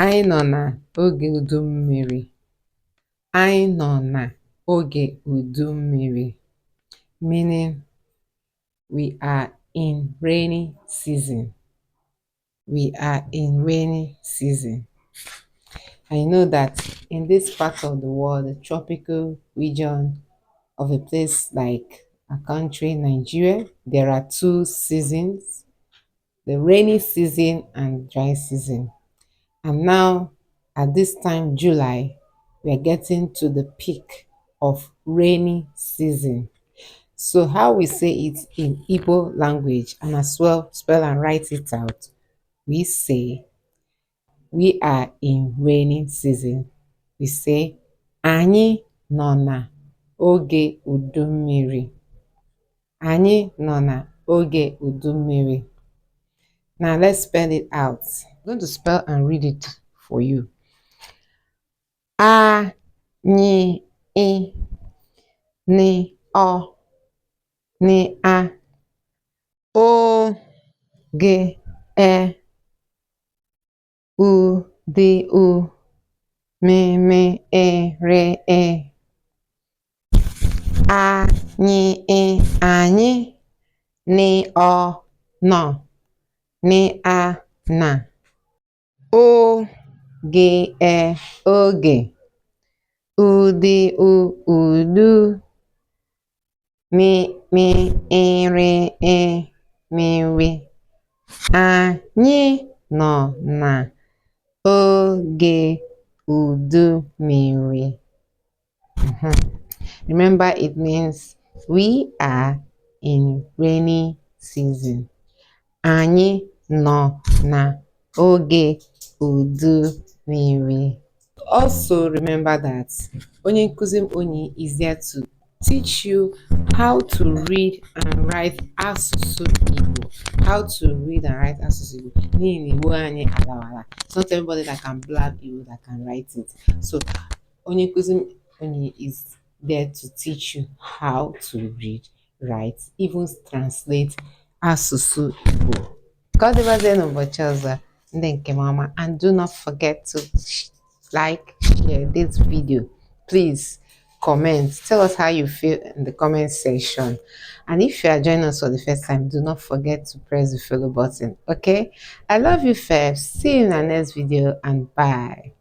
Anyị nọ n'oge udu mmiri. Anyị nọ n'oge udu mmiri, meaning we are in rainy season. We are in rainy season. I know that in this part of the world, the tropical region of a place like a country, Nigeria, there are two seasons, the rainy season and dry season. And now, at this time, July, we are getting to the peak of rainy season. So, how we say it in Igbo language and as well spell and write it out, we say we are in rainy season. We say anyị nọ na oge udu mmiri. Anyị nọ na oge udu mmiri. Now let's spell it out. I'm going to spell and read it for you. A ni I ni O ni A O G E U D U M E R E A ni I anyị ni O no ni A na oge oge ụdị udu mmiri mmiri. Anyị nọ n'oge udu mmiri. Remember, it means we are in rainy season. Anyị nọ n'oge udu mmiri. Also remember that onye nkuzi m onye is there to teach you how to read and write asụsụ Igbo. How to read and write asụsụ Igbo. N'ihi na Igbo anyị alawala. It's not everybody that can blab Igbo that can write it. So onye nkuzi m onye is there to teach you how to read, write, even translate asụsụ Igbo. Ka ọ dịbazie n'ụbọchị ọzọ, ndị nke m ọma, and do not forget to like, share this video. Please comment, tell us how you feel in the comment section. And if you are joining us for the first time, do not forget to press the follow button. Okay, I love you, Feb. See you in our next video, and bye.